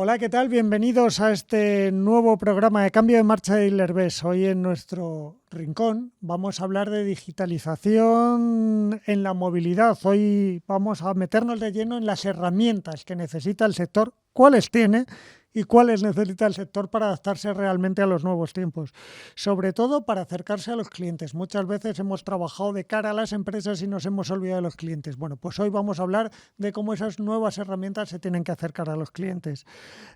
Hola, ¿qué tal? Bienvenidos a este nuevo programa de Cambio de Marcha de Dealer-Best. Hoy en nuestro rincón vamos a hablar de digitalización en la movilidad. Hoy vamos a meternos de lleno en las herramientas que necesita el sector, cuáles tiene y cuáles necesita el sector para adaptarse realmente a los nuevos tiempos. Sobre todo para acercarse a los clientes. Muchas veces hemos trabajado de cara a las empresas y nos hemos olvidado de los clientes. Bueno, pues hoy vamos a hablar de cómo esas nuevas herramientas se tienen que acercar a los clientes.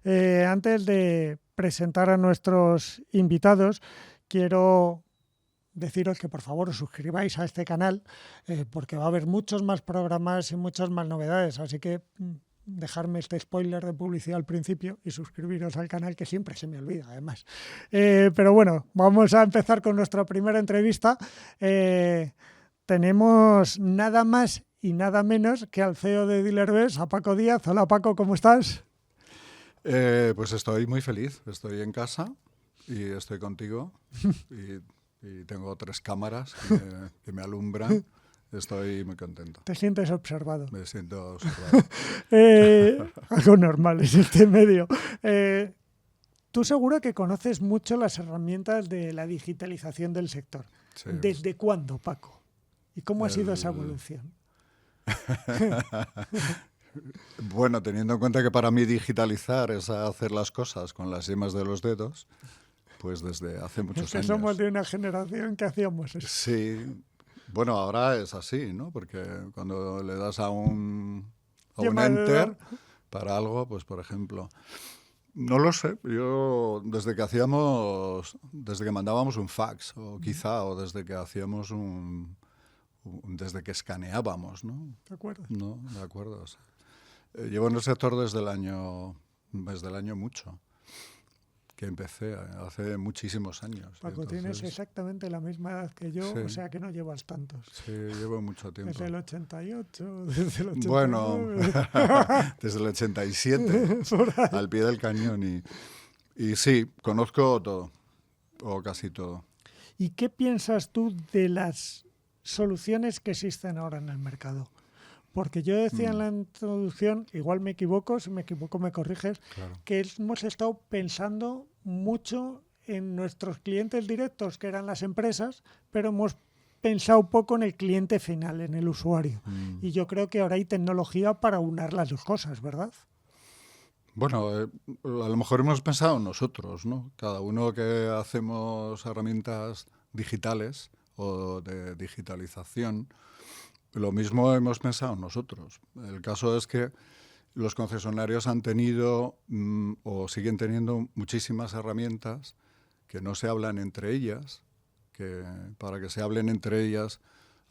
Antes de presentar a nuestros invitados, quiero deciros que por favor os suscribáis a este canal porque va a haber muchos más programas y muchas más novedades, así que dejarme este spoiler de publicidad al principio y suscribiros al canal, que siempre se me olvida además. Pero bueno, vamos a empezar con nuestra primera entrevista. Tenemos nada más y nada menos que al CEO de Dealer-Best, a Paco Díaz. Hola Paco, ¿cómo estás? Pues estoy muy feliz, estoy en casa y estoy contigo y tengo 3 cámaras que me alumbran. Estoy muy contento. ¿Te sientes observado? Me siento observado. Algo normal en este medio. Tú seguro que conoces mucho las herramientas de la digitalización del sector. Sí. ¿Desde cuándo, Paco? ¿Y cómo ha sido esa evolución? Bueno, teniendo en cuenta que para mí digitalizar es hacer las cosas con las yemas de los dedos, pues desde hace muchos años. Somos de una generación que hacíamos eso. Sí. Bueno, ahora es así, ¿no? Porque cuando le das a un enter para algo, pues por ejemplo, no lo sé, yo desde que mandábamos un fax, o quizá, o desde que hacíamos desde que escaneábamos, ¿no? ¿De acuerdo? No, de acuerdo. O sea, llevo en el sector desde el año mucho, que empecé hace muchísimos años. Paco, entonces, tienes exactamente la misma edad que yo, sí. O sea que no llevas tantos. Sí, llevo mucho tiempo. Desde el 88, desde el 89. Bueno, desde el 87, al pie del cañón. Y sí, conozco todo, o casi todo. ¿Y qué piensas tú de las soluciones que existen ahora en el mercado? Porque yo decía en la introducción, igual me equivoco, si me equivoco me corriges, Claro. que hemos estado pensando mucho en nuestros clientes directos, que eran las empresas, pero hemos pensado poco en el cliente final, en el usuario. Y yo creo que ahora hay tecnología para unar las dos cosas, ¿verdad? Bueno, a lo mejor hemos pensado nosotros, ¿no? Cada uno que hacemos herramientas digitales o de digitalización, lo mismo hemos pensado nosotros. El caso es que los concesionarios han tenido o siguen teniendo muchísimas herramientas que no se hablan entre ellas, que para que se hablen entre ellas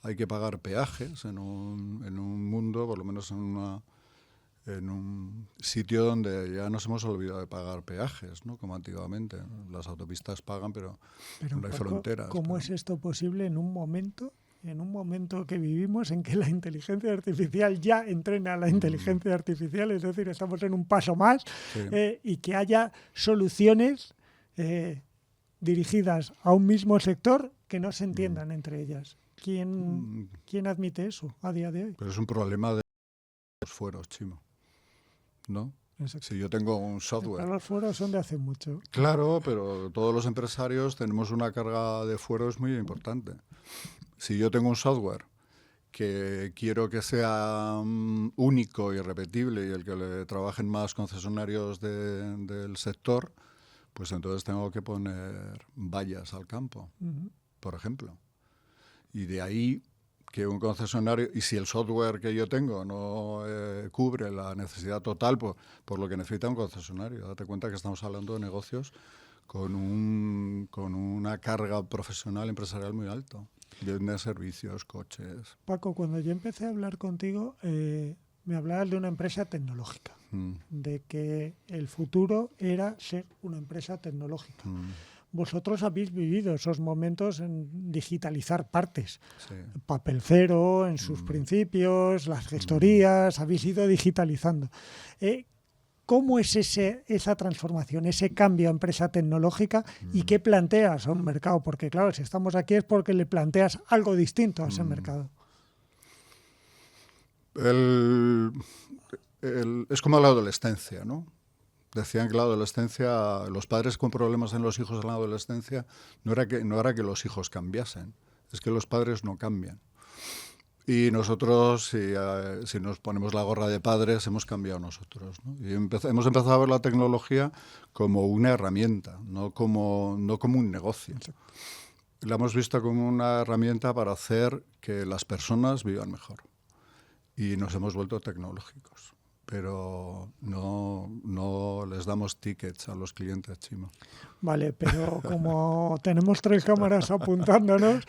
hay que pagar peajes en un mundo, por lo menos en un sitio donde ya nos hemos olvidado de pagar peajes, ¿no? Como antiguamente. Las autopistas pagan, pero no hay Paco, fronteras. ¿cómo es esto posible en un momento que vivimos en que la inteligencia artificial ya entrena a la inteligencia artificial, es decir, estamos en un paso más, Sí. Y que haya soluciones dirigidas a un mismo sector que no se entiendan entre ellas? ¿Quién admite eso a día de hoy? Pero es un problema de los fueros, Chimo, ¿no? Exacto. Si yo tengo un software... Los fueros son de hace mucho. Claro, pero todos los empresarios tenemos una carga de fueros muy importante. Si yo tengo un software que quiero que sea único y repetible y el que le trabajen más concesionarios del sector, pues entonces tengo que poner vallas al campo, por ejemplo. Y de ahí que un concesionario, y si el software que yo tengo no cubre la necesidad total, pues, por lo que necesita un concesionario. Date cuenta que estamos hablando de negocios con una carga profesional empresarial muy alta. De servicios, coches. Paco, cuando yo empecé a hablar contigo, me hablabas de una empresa tecnológica, de que el futuro era ser una empresa tecnológica. Vosotros habéis vivido esos momentos en digitalizar partes, Sí. papel cero en sus principios, las gestorías, habéis ido digitalizando. ¿Cómo es esa transformación, ese cambio a empresa tecnológica y qué planteas a un mercado? Porque claro, si estamos aquí es porque le planteas algo distinto a ese mercado. Es como la adolescencia, ¿no? Decían que la adolescencia, los padres con problemas en los hijos en la adolescencia, no era que los hijos cambiasen, es que los padres no cambian. Y nosotros, si nos ponemos la gorra de padres, hemos cambiado nosotros, ¿no? Y hemos empezado a ver la tecnología como una herramienta, no como un negocio. La hemos visto como una herramienta para hacer que las personas vivan mejor. Y nos hemos vuelto tecnológicos. Pero no les damos tickets a los clientes, Chimo. Vale, pero como tenemos 3 cámaras apuntándonos,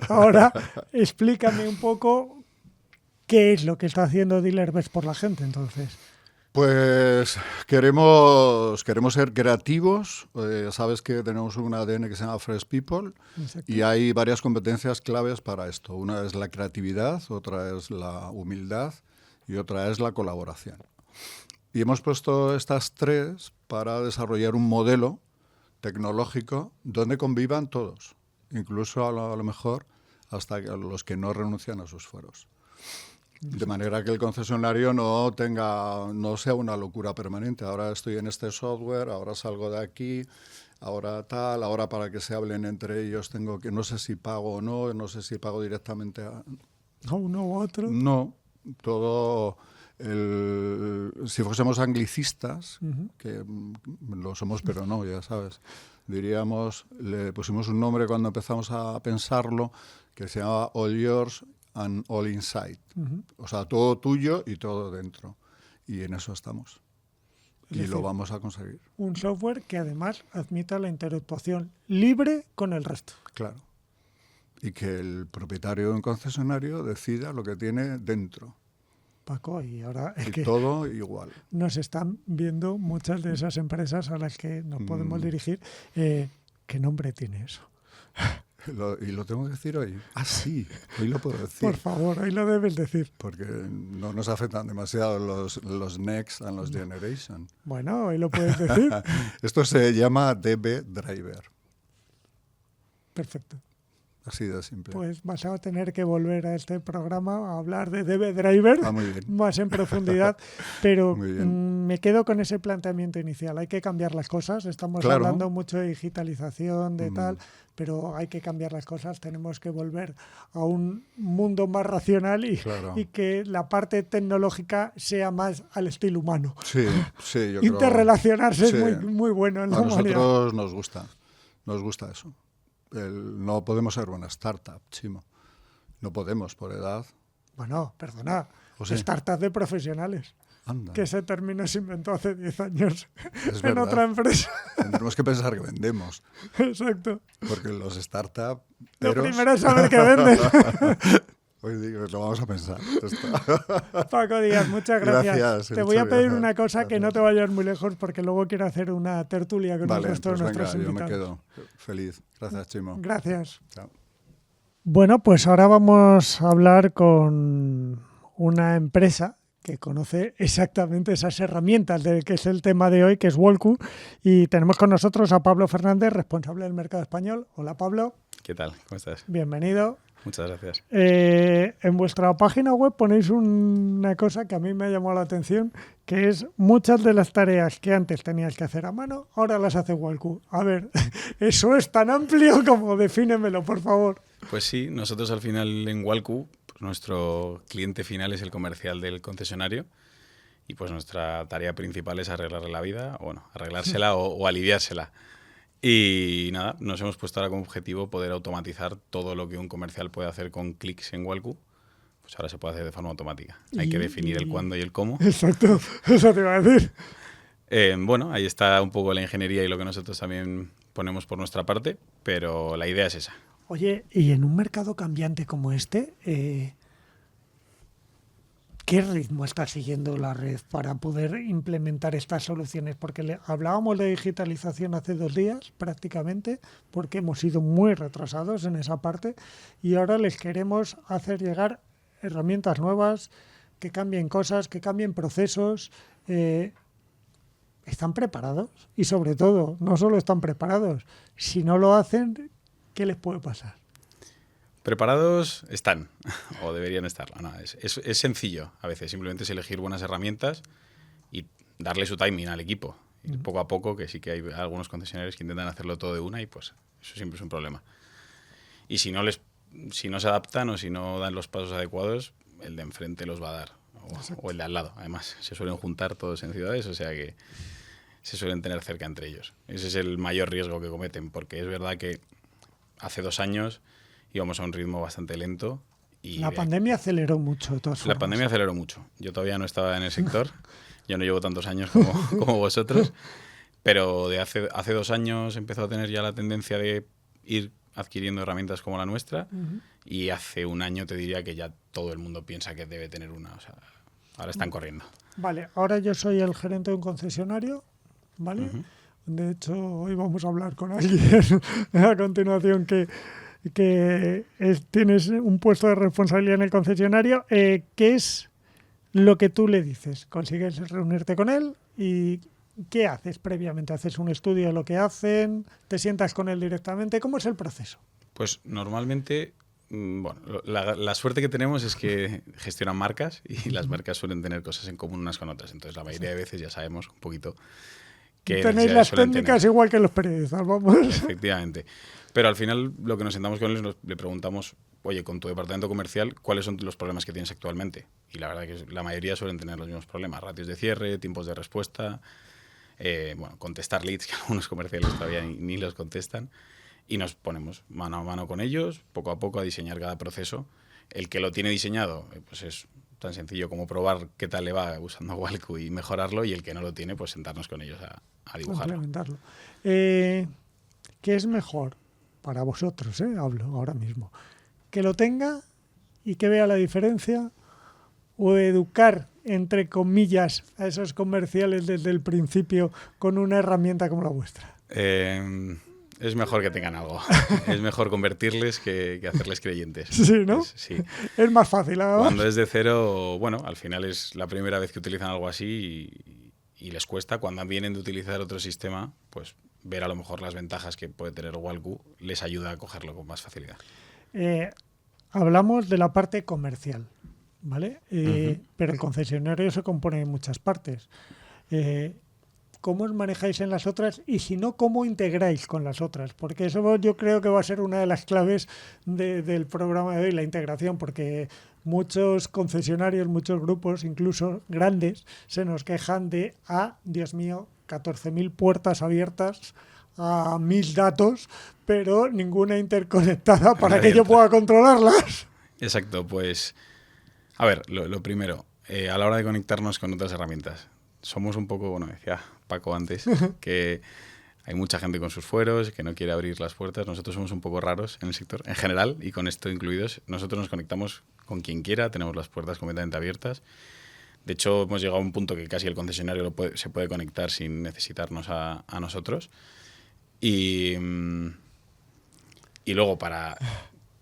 ahora explícame un poco qué es lo que está haciendo Dealerbest por la gente, entonces. Pues queremos ser creativos. Sabes que tenemos un ADN que se llama Fresh People. Exacto. Y hay varias competencias claves para esto. Una es la creatividad, otra es la humildad y otra es la colaboración. Y hemos puesto estas 3 para desarrollar un modelo tecnológico donde convivan todos, incluso a lo mejor hasta los que no renuncian a sus fueros. De manera que el concesionario no sea una locura permanente. Ahora estoy en este software, ahora salgo de aquí, ahora tal, ahora para que se hablen entre ellos tengo que, no sé si pago o no sé si pago directamente a uno u otro. No, todo si fuésemos anglicistas, que lo somos pero no, ya sabes, diríamos, le pusimos un nombre cuando empezamos a pensarlo que se llama All Yours and All Inside. O sea, todo tuyo y todo dentro. Y en eso estamos. Es y decir, lo vamos a conseguir. Un software que además admita la interactuación libre con el resto. Claro. Y que el propietario de un concesionario decida lo que tiene dentro. Paco, y ahora es Y que todo igual. nos están viendo muchas de esas empresas a las que nos podemos dirigir. ¿Qué nombre tiene eso? ¿Y lo tengo que decir hoy? Ah, sí, hoy lo puedo decir. Por favor, hoy lo debes decir. Porque no nos afectan demasiado los Next and los Generation. Bueno, hoy lo puedes decir. Esto se llama DB Driver. Perfecto. Así de simple. Pues vas a tener que volver a este programa a hablar de DB Driver muy bien. más en profundidad, pero Muy bien. me quedo con ese planteamiento inicial. Hay que cambiar las cosas, estamos Claro. hablando mucho de digitalización, de tal, pero hay que cambiar las cosas, tenemos que volver a un mundo más racional Claro. y que la parte tecnológica sea más al estilo humano. Sí, yo creo. Interrelacionarse Sí. es muy bueno en la A humanidad. nosotros nos gusta eso. No podemos ser una startup, Chimo. No podemos por edad. Bueno, perdona, ¿O sí? startup de profesionales. Anda. Que ese término se inventó hace 10 años Es en verdad. otra empresa. Tendremos que pensar que vendemos. Exacto. Porque los startups... Lo primero es saber qué venden. Hoy digo, lo vamos a pensar. Está. Paco Díaz, muchas gracias. Gracias, Te voy a muchas pedir gracias. una cosa, que no Gracias. te vayas muy lejos, porque luego quiero hacer una tertulia con el Vale, resto pues de venga, nuestros yo me invitados. quedo feliz. Gracias, Chimo. Gracias. Chao. Bueno, pues ahora vamos a hablar con una empresa que conoce exactamente esas herramientas de que es el tema de hoy, que es Wallku, y tenemos con nosotros a Pablo Fernández, responsable del mercado español. Hola, Pablo. ¿Qué tal? ¿Cómo estás? Bienvenido. Muchas gracias. En vuestra página web ponéis una cosa que a mí me ha llamado la atención, que es muchas de las tareas que antes tenías que hacer a mano, ahora las hace Wallku. A ver, eso es tan amplio como defínemelo, por favor. Pues sí, nosotros al final en Wallku, pues nuestro cliente final es el comercial del concesionario y pues nuestra tarea principal es arreglarle la vida, o bueno, arreglársela o aliviársela. Y nada, nos hemos puesto ahora como objetivo poder automatizar todo lo que un comercial puede hacer con clics en Wallku. Pues ahora se puede hacer de forma automática. Hay que definir el cuándo y el cómo. Exacto, eso te iba a decir. Bueno, ahí está un poco la ingeniería y lo que nosotros también ponemos por nuestra parte, pero la idea es esa. Oye, y en un mercado cambiante como este, ¿qué ritmo está siguiendo la red para poder implementar estas soluciones? Porque hablábamos de digitalización hace 2 días prácticamente, porque hemos sido muy retrasados en esa parte y ahora les queremos hacer llegar herramientas nuevas, que cambien cosas, que cambien procesos. ¿Están preparados? Y sobre todo, no solo están preparados, si no lo hacen, ¿qué les puede pasar? Preparados están, o deberían estarlo. No, es sencillo a veces, simplemente es elegir buenas herramientas y darle su timing al equipo. Ir poco a poco, que sí que hay algunos concesionarios que intentan hacerlo todo de una y pues eso siempre es un problema. Y si no se adaptan o si no dan los pasos adecuados, el de enfrente los va a dar. O el de al lado. Además, se suelen juntar todos en ciudades, o sea que se suelen tener cerca entre ellos. Ese es el mayor riesgo que cometen, porque es verdad que hace 2 años íbamos a un ritmo bastante lento. Y la pandemia aceleró mucho, de todas formas. La pandemia aceleró mucho. Yo todavía no estaba en el sector, yo no llevo tantos años como vosotros, pero de hace 2 años empezó a tener ya la tendencia de ir adquiriendo herramientas como la nuestra, y hace 1 año te diría que ya todo el mundo piensa que debe tener una. O sea, ahora están corriendo. Vale, ahora yo soy el gerente de un concesionario, ¿vale? De hecho, hoy vamos a hablar con alguien a continuación que tienes un puesto de responsabilidad en el concesionario. ¿Qué es lo que tú le dices? ¿Consigues reunirte con él? ¿Y qué haces previamente? ¿Haces un estudio de lo que hacen? ¿Te sientas con él directamente? ¿Cómo es el proceso? Pues normalmente, bueno, la suerte que tenemos es que gestionan marcas y las marcas suelen tener cosas en común unas con otras. Entonces, la mayoría de veces ya sabemos un poquito qué tenéis las técnicas tener. Igual que los periodistas, vamos. Efectivamente. Pero al final lo que nos sentamos con ellos, le preguntamos, oye, con tu departamento comercial, ¿cuáles son los problemas que tienes actualmente? Y la verdad que la mayoría suelen tener los mismos problemas. Ratios de cierre, tiempos de respuesta, bueno, contestar leads, que algunos comerciales todavía ni los contestan. Y nos ponemos mano a mano con ellos, poco a poco, a diseñar cada proceso. El que lo tiene diseñado, pues es tan sencillo como probar qué tal le va usando Walku y mejorarlo, y el que no lo tiene, pues sentarnos con ellos a dibujarlo. Implementarlo. ¿Qué es mejor para vosotros? Hablo ahora mismo. ¿Que lo tenga y que vea la diferencia? ¿O educar, entre comillas, a esos comerciales desde el principio con una herramienta como la vuestra? Es mejor que tengan algo. Es mejor convertirles que hacerles creyentes. Sí, ¿no? Sí. Es más fácil. Además. Cuando es de cero, bueno, al final es la primera vez que utilizan algo así y les cuesta. Cuando vienen de utilizar otro sistema, pues ver a lo mejor las ventajas que puede tener Walku les ayuda a cogerlo con más facilidad. Hablamos de la parte comercial, ¿vale? Pero el concesionario se compone de muchas partes. ¿Cómo os manejáis en las otras? Y si no, ¿cómo integráis con las otras? Porque eso yo creo que va a ser una de las claves del programa de hoy, la integración, porque muchos concesionarios, muchos grupos, incluso grandes, se nos quejan de, Dios mío, 14.000 puertas abiertas a 1.000 datos, pero ninguna interconectada para que yo pueda controlarlas. Exacto, pues, a ver, lo primero, a la hora de conectarnos con otras herramientas, somos un poco, bueno, decía Paco antes, que hay mucha gente con sus fueros, que no quiere abrir las puertas. Nosotros somos un poco raros en el sector, en general, y con esto incluidos. Nosotros nos conectamos con quien quiera, tenemos las puertas completamente abiertas. De hecho, hemos llegado a un punto que casi el concesionario se puede conectar sin necesitarnos a nosotros. Y luego, para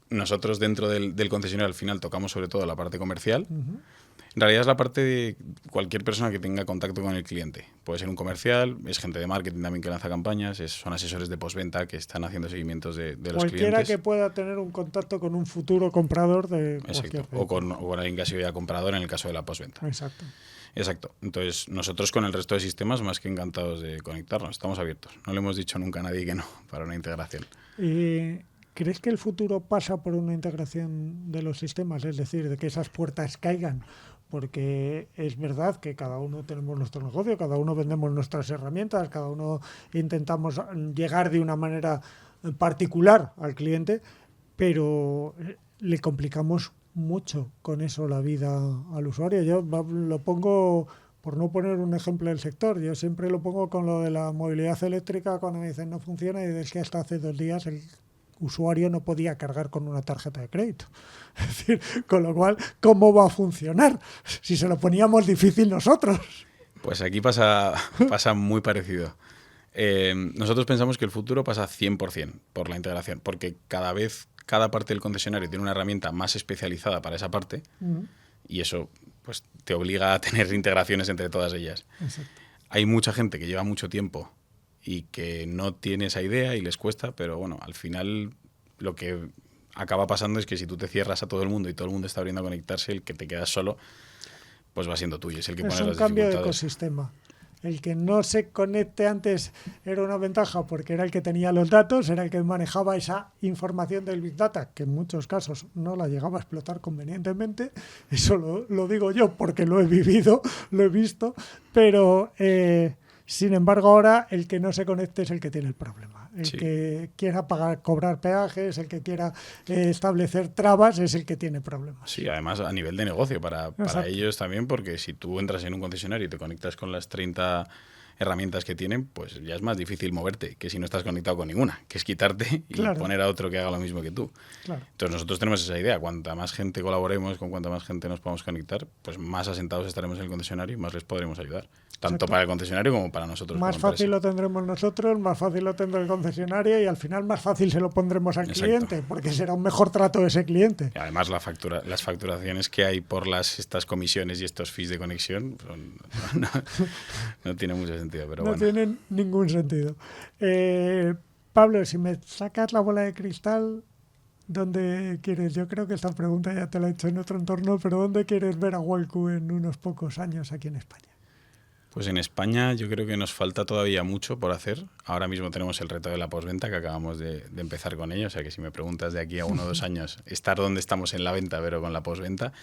nosotros dentro del concesionario, al final tocamos sobre todo la parte comercial. En realidad es la parte de cualquier persona que tenga contacto con el cliente. Puede ser un comercial, es gente de marketing también que lanza campañas, son asesores de postventa que están haciendo seguimientos de los clientes. Cualquiera que pueda tener un contacto con un futuro comprador de cualquier o con alguien que ha sido ya comprador en el caso de la postventa. Exacto. Entonces, nosotros con el resto de sistemas más que encantados de conectarnos, estamos abiertos. No le hemos dicho nunca a nadie que no para una integración. ¿Crees que el futuro pasa por una integración de los sistemas? Es decir, de que esas puertas caigan. Porque es verdad que cada uno tenemos nuestro negocio, cada uno vendemos nuestras herramientas, cada uno intentamos llegar de una manera particular al cliente, pero le complicamos mucho con eso la vida al usuario. Yo lo pongo, por no poner un ejemplo del sector, yo siempre lo pongo con lo de la movilidad eléctrica, cuando me dicen no funciona, y es que hasta hace 2 días el usuario no podía cargar con una tarjeta de crédito. Es decir, con lo cual, ¿cómo va a funcionar si se lo poníamos difícil nosotros? Pues aquí pasa muy parecido. Nosotros pensamos que el futuro pasa 100% por la integración, porque cada parte del concesionario tiene una herramienta más especializada para esa parte, y eso pues te obliga a tener integraciones entre todas ellas. Exacto. Hay mucha gente que lleva mucho tiempo y que no tiene esa idea y les cuesta, pero bueno, al final lo que acaba pasando es que si tú te cierras a todo el mundo y todo el mundo está abriendo a conectarse, el que te quedas solo, pues va siendo tuyo, es el que pone las dificultades. Es un cambio de ecosistema. El que no se conecte antes era una ventaja porque era el que tenía los datos, era el que manejaba esa información del Big Data, que en muchos casos no la llegaba a explotar convenientemente. Eso lo digo yo porque lo he vivido, lo he visto, pero sin embargo ahora el que no se conecte es el que tiene el problema. El que quiera cobrar peajes, el que quiera establecer trabas es el que tiene problemas. Sí, además a nivel de negocio para ellos también, porque si tú entras en un concesionario y te conectas con las 30 herramientas que tienen, pues ya es más difícil moverte que si no estás conectado con ninguna, que es quitarte y poner a otro que haga lo mismo que tú. Claro. Entonces nosotros tenemos esa idea, cuanta más gente colaboremos, con cuanta más gente nos podamos conectar, pues más asentados estaremos en el concesionario y más les podremos ayudar. Tanto para el concesionario como para nosotros. Más fácil lo tendremos nosotros, más fácil lo tendrá el concesionario y al final más fácil se lo pondremos al cliente, porque será un mejor trato de ese cliente. Y además las facturaciones que hay por estas comisiones y estos fees de conexión no tiene mucho sentido. Pero no tienen ningún sentido. Pablo, si me sacas la bola de cristal, ¿dónde quieres? Yo creo que esta pregunta ya te la he hecho en otro entorno, pero ¿dónde quieres ver a Walku en unos pocos años aquí en España? Pues en España yo creo que nos falta todavía mucho por hacer. Ahora mismo tenemos el reto de la postventa, que acabamos de empezar con ello. O sea que si me preguntas de aquí a 1 o 2 años, estar donde estamos en la venta, pero con la postventa.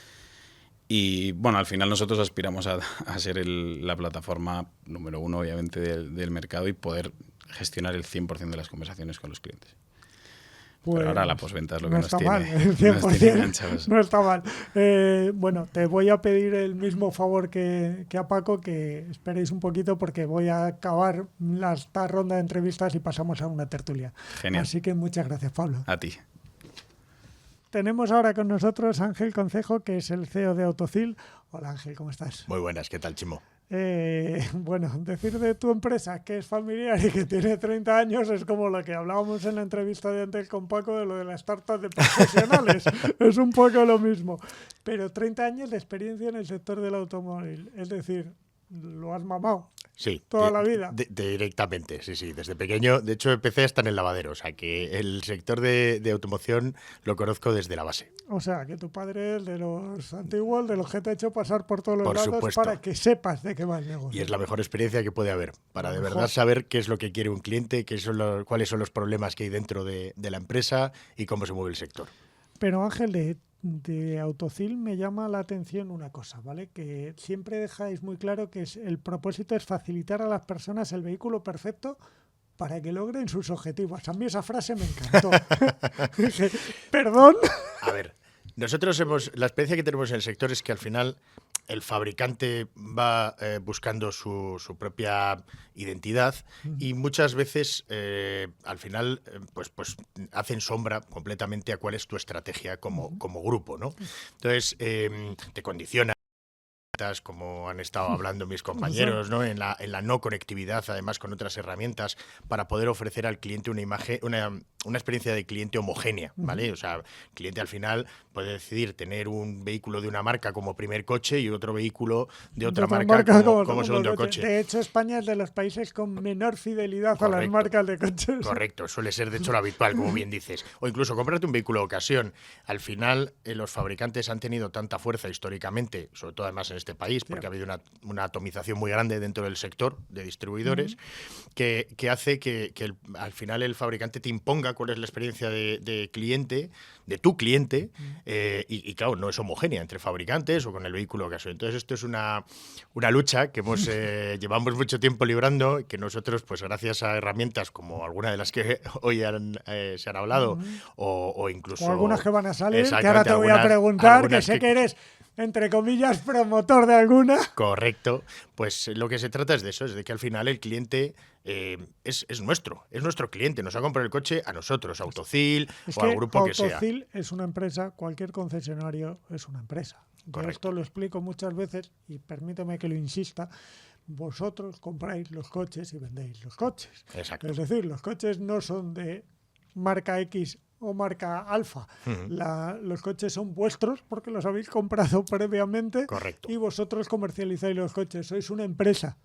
Y bueno, al final nosotros aspiramos a ser la plataforma número 1, obviamente, del mercado y poder gestionar el 100% de las conversaciones con los clientes. Pues pero ahora la postventa es lo que no nos está tiene, mal, el 100% nos tiene enganchados. No está mal. Bueno, te voy a pedir el mismo favor que a Paco, que esperéis un poquito porque voy a acabar esta ronda de entrevistas y pasamos a una tertulia. Genial. Así que muchas gracias, Pablo. A ti. Tenemos ahora con nosotros a Ángel Concejo, que es el CEO de Autocil. Hola Ángel, ¿cómo estás? Muy buenas, ¿qué tal, Chimo? Bueno, decir de tu empresa que es familiar y que tiene 30 años es como lo que hablábamos en la entrevista de antes con Paco de lo de las startups de profesionales. Es un poco lo mismo. Pero 30 años de experiencia en el sector del automóvil. Es decir, lo has mamado. Sí. Toda la vida. Directamente, sí. Desde pequeño, de hecho, empecé hasta en el lavadero. O sea, que el sector de automoción lo conozco desde la base. O sea, que tu padre es de los antiguos, de los que te ha hecho pasar por todos los Por lados supuesto. para que sepas de qué va el negocio. Y es la mejor experiencia que puede haber, para de Mejor. verdad saber qué es lo que quiere un cliente, cuáles son los problemas que hay dentro de la empresa y cómo se mueve el sector. Pero Ángel, de Autocil me llama la atención una cosa, ¿vale? Que siempre dejáis muy claro que el propósito es facilitar a las personas el vehículo perfecto para que logren sus objetivos. A mí esa frase me encantó. Dije, ¿perdón? A ver, nosotros la experiencia que tenemos en el sector es que al final el fabricante va buscando su propia identidad y muchas veces al final pues hacen sombra completamente a cuál es tu estrategia como grupo, ¿no? Entonces te condiciona, como han estado hablando mis compañeros, ¿no? En la no conectividad, además con otras herramientas, para poder ofrecer al cliente una imagen, una experiencia de cliente homogénea, ¿vale? O sea, el cliente al final puede decidir tener un vehículo de una marca como primer coche y otro vehículo de otra marca como segundo coche. De hecho, España es de los países con menor fidelidad a las marcas de coches. Correcto, suele ser de hecho lo habitual, como bien dices. O incluso comprarte un vehículo de ocasión. Al final, los fabricantes han tenido tanta fuerza históricamente, sobre todo además en este país, porque ha habido una atomización muy grande dentro del sector de distribuidores, que hace que al final el fabricante te imponga cuál es la experiencia de cliente, de tu cliente, y claro, no es homogénea entre fabricantes o con el vehículo que has. Entonces esto es una lucha que llevamos mucho tiempo librando, que nosotros, pues gracias a herramientas como alguna de las que hoy se han hablado, o incluso... O algunas que van a salir, que ahora te voy a preguntar, que sé que eres, entre comillas, promotor de alguna. Correcto. Pues lo que se trata es de eso, es de que al final el cliente es nuestro cliente. Nos ha comprado el coche a nosotros, a Autocil o al grupo que sea. Autocil es una empresa, cualquier concesionario es una empresa. Yo esto lo explico muchas veces y permíteme que lo insista. Vosotros compráis los coches y vendéis los coches. Exacto. Es decir, los coches no son de marca X o marca Alfa. Los coches son vuestros porque los habéis comprado previamente. Correcto. Y vosotros comercializáis los coches. Sois una empresa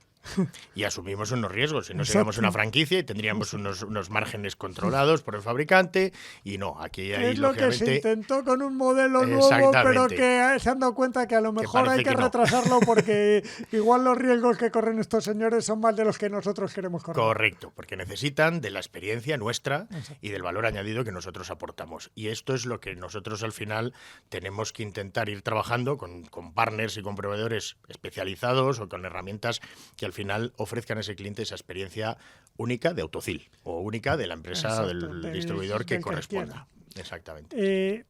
Y asumimos unos riesgos. Si no Exacto. seríamos una franquicia y tendríamos unos márgenes controlados por el fabricante. Y no, aquí hay, Es lo que se lógicamente, intentó con un modelo nuevo, pero Exactamente. que se han dado cuenta que a lo mejor parece hay que que no. retrasarlo porque igual los riesgos que corren estos señores son más de los que nosotros queremos correr. Correcto, porque necesitan de la experiencia nuestra Exacto. y del valor añadido que nosotros aportamos. Y esto es lo que nosotros al final tenemos que intentar ir trabajando con partners y con proveedores especializados o con herramientas que al final ofrezcan a ese cliente esa experiencia única de Autocil o única de la empresa, Exacto, del distribuidor que del que corresponda. Exactamente.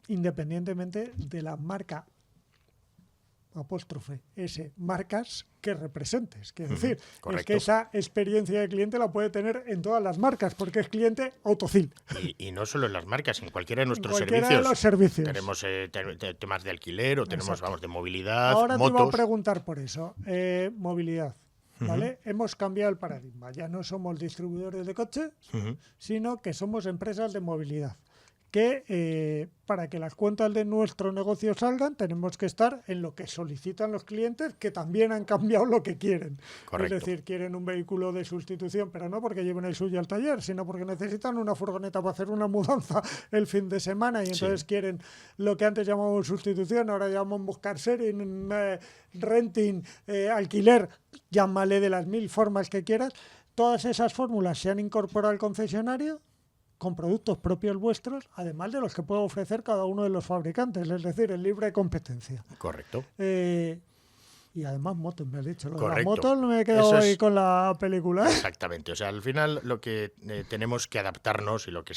Independientemente de la marca apóstrofe S, marcas que representes. Quiero decir, es correcto. que esa experiencia de cliente la puede tener en todas las marcas, porque es cliente Autocil. Y no solo en las marcas, en cualquiera de nuestros Cualquiera servicios. de los servicios. Tenemos temas de alquiler o tenemos, Exacto. vamos, de movilidad, Ahora te iba a motos. preguntar por eso. Movilidad. ¿Vale? Hemos cambiado el paradigma. Ya no somos distribuidores de coches, Ujú. sino que somos empresas de movilidad. Que para que las cuentas de nuestro negocio salgan, tenemos que estar en lo que solicitan los clientes, que también han cambiado lo que quieren. Correcto. Es decir, quieren un vehículo de sustitución, pero no porque lleven el suyo al taller, sino porque necesitan una furgoneta para hacer una mudanza el fin de semana y entonces quieren lo que antes llamábamos sustitución, ahora llamamos car sharing, renting, alquiler, llámale de las 1000 formas que quieras. Todas esas fórmulas se han incorporado al concesionario con productos propios vuestros, además de los que puede ofrecer cada uno de los fabricantes, es decir, en libre competencia. Correcto. Y además motos, me has dicho. Lo de las Correcto. motos me he quedado Eso es- ahí con la película. Exactamente. O sea, al final lo que tenemos que adaptarnos y lo que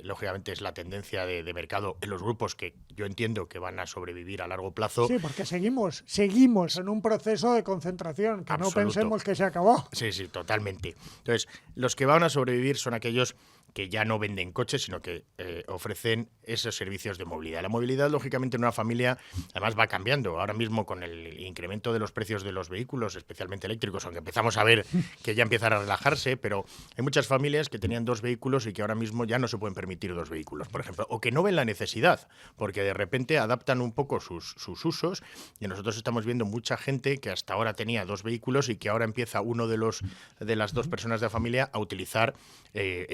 lógicamente es la tendencia de mercado en los grupos que yo entiendo que van a sobrevivir a largo plazo. Sí, porque seguimos en un proceso de concentración, que Absoluto. no pensemos que se acabó. Sí, sí, totalmente. Entonces, los que van a sobrevivir son aquellos que ya no venden coches, sino que ofrecen esos servicios de movilidad. La movilidad, lógicamente, en una familia, además va cambiando. Ahora mismo, con el incremento de los precios de los vehículos, especialmente eléctricos, aunque empezamos a ver que ya empiezan a relajarse, pero hay muchas familias que tenían 2 vehículos y que ahora mismo ya no se pueden permitir 2 vehículos, por ejemplo, o que no ven la necesidad, porque de repente adaptan un poco sus usos, y nosotros estamos viendo mucha gente que hasta ahora tenía 2 vehículos y que ahora empieza uno de las 2 personas de la familia a utilizar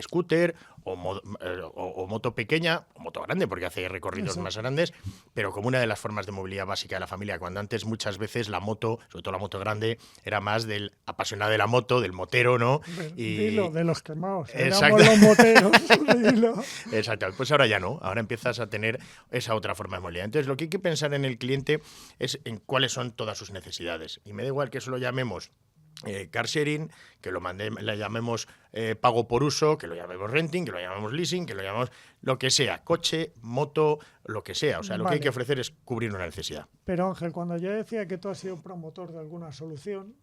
scooter o moto pequeña o moto grande, porque hace recorridos más grandes, pero como una de las formas de movilidad básica de la familia, cuando antes muchas veces la moto, sobre todo la moto grande, era más del apasionado de la moto, del motero, ¿no? Dilo, de los quemados. Exacto. Éramos los moteros. Dilo. Exacto, pues ahora ya no, ahora empiezas a tener esa otra forma de movilidad. Entonces, lo que hay que pensar en el cliente es en cuáles son todas sus necesidades. Y me da igual que eso lo llamemos car sharing, que la llamemos pago por uso, que lo llamemos renting, que lo llamemos leasing, que lo llamemos lo que sea, coche, moto, lo que sea. O sea, lo que hay Vale. que ofrecer es cubrir una necesidad. Pero Ángel, cuando yo decía que tú has sido promotor de alguna solución,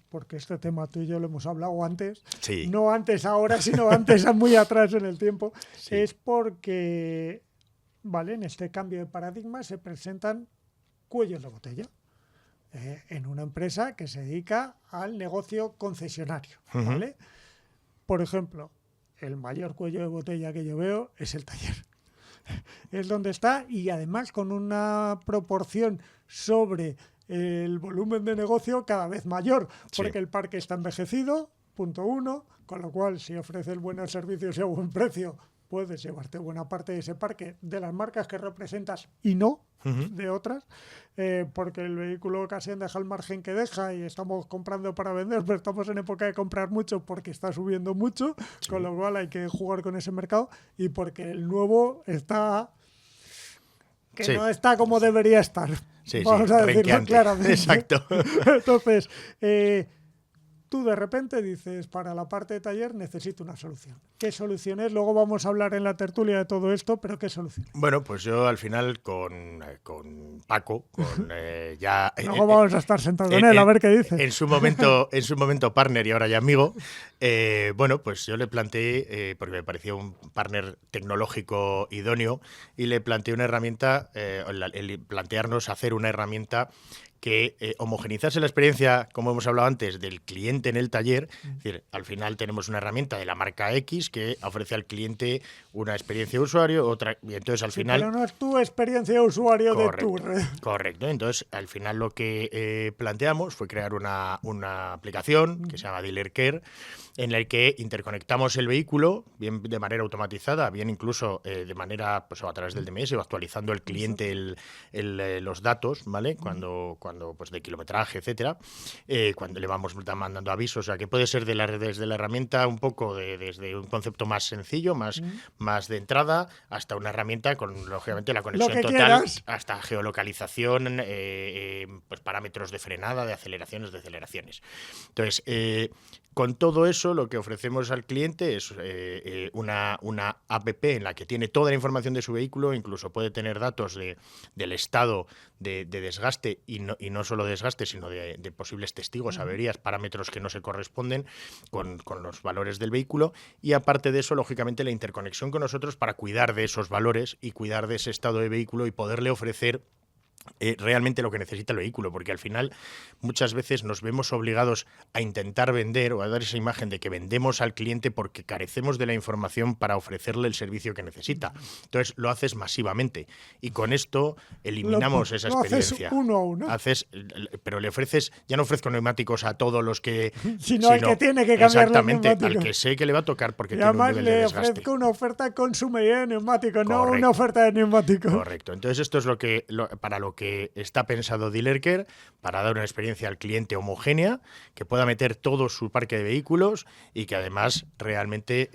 porque este tema tú y yo lo hemos hablado antes, Sí. no antes ahora, sino antes muy atrás en el tiempo, Sí. es porque, vale, en este cambio de paradigma se presentan cuellos de botella en una empresa que se dedica al negocio concesionario, ¿vale? Por ejemplo, el mayor cuello de botella que yo veo es el taller. Es donde está, y además con una proporción sobre el volumen de negocio cada vez mayor, porque Sí. el parque está envejecido, punto 1, con lo cual si ofreces buenos servicios y a buen precio, puedes llevarte buena parte de ese parque, de las marcas que representas y no de otras, porque el vehículo casi deja el margen que deja y estamos comprando para vender, pero estamos en época de comprar mucho porque está subiendo mucho, con lo cual hay que jugar con ese mercado, y porque el nuevo está que Sí. no está como debería estar. Sí, Vamos sí, a decirlo renqueante. claramente. Exacto. Entonces, tú de repente dices, para la parte de taller necesito una solución. ¿Qué solución es? Luego vamos a hablar en la tertulia de todo esto, pero ¿qué solución? Bueno, pues yo al final con Paco, ya... Luego vamos a estar sentados con él a ver qué dice. En su momento partner y ahora ya amigo, bueno, pues yo le planteé, porque me parecía un partner tecnológico idóneo, y le planteé una herramienta, el plantearnos hacer una herramienta que homogenizarse la experiencia, como hemos hablado antes, del cliente en el taller. Es decir, al final tenemos una herramienta de la marca X que ofrece al cliente una experiencia de usuario, otra, y entonces al final... Pero no es tu experiencia de usuario Correcto, de tu red. correcto. Entonces, al final lo que planteamos fue crear una aplicación que se llama Dealer Care, en la que interconectamos el vehículo, bien de manera automatizada, bien incluso de manera pues, a través del DMS, o actualizando el cliente los datos, ¿vale? Cuando pues de kilometraje, etcétera, cuando le vamos mandando avisos, o sea, que puede ser desde la herramienta un poco desde un concepto más sencillo, más de entrada, hasta una herramienta con, lógicamente, la conexión total, quieras. hasta geolocalización, pues parámetros de frenada, de aceleraciones, deceleraciones. Entonces, con todo eso, lo que ofrecemos al cliente es una app en la que tiene toda la información de su vehículo, incluso puede tener datos del estado de desgaste y no solo desgaste, sino de posibles testigos, averías, parámetros que no se corresponden con los valores del vehículo. Y aparte de eso, lógicamente, la interconexión con nosotros para cuidar de esos valores y cuidar de ese estado de vehículo y poderle ofrecer realmente lo que necesita el vehículo, porque al final muchas veces nos vemos obligados a intentar vender o a dar esa imagen de que vendemos al cliente porque carecemos de la información para ofrecerle el servicio que necesita. Entonces lo haces masivamente y con esto eliminamos esa experiencia. Haces uno a uno. Pero le ofreces, ya no ofrezco neumáticos a todos los que... Sino al que tiene que cambiar exactamente, los neumáticos. al que sé que le va a tocar porque Y tiene un además nivel de le desgaste. ofrezco una oferta con su medida de neumáticos, no Correcto. una oferta de neumáticos. Correcto. Entonces esto es para lo que está pensado Dealer Care, para dar una experiencia al cliente homogénea, que pueda meter todo su parque de vehículos y que además realmente